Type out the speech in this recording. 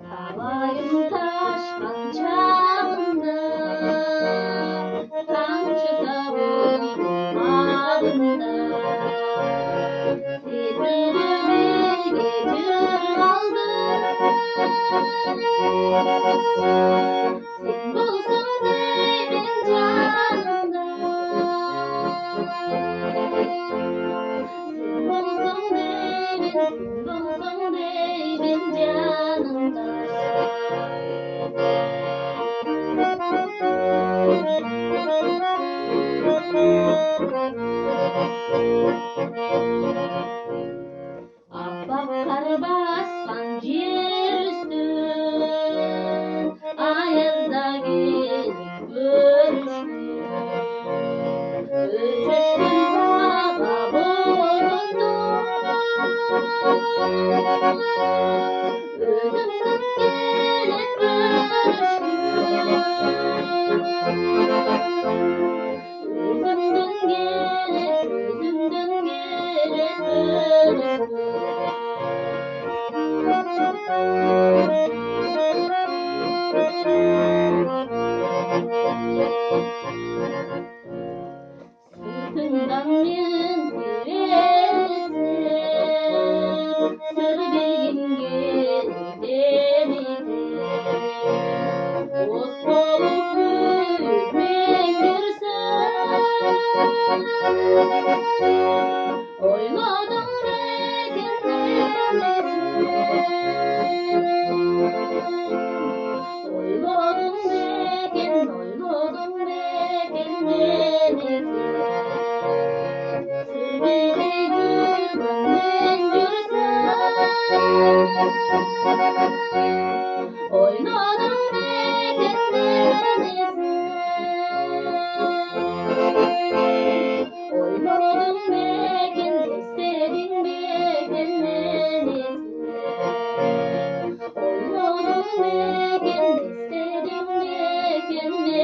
Dağların taşkan çağında, kamçı savun bağında, titredi bir gecir aldı. Sen bulsun benim canımda, sen bulsun benim canımda. Ahbap kar bassan ciğerüstü, ayazda gelip görüştü. Üç gün hava bulundu, özümden gelip görüştü. Özümden gelip görüştü. Sırtından men verirsin, sır bilgin gelmedi. Ot bolup gülmen görsen, oynadım rekenlerlesin. Oynadım rekenlerlesin. Sır bilgi gülmen görsen, oynadım rekenlerlesin. Oynadım reken istedim rekenlerlesin. Oynadım reken istedim rekenlerlesin.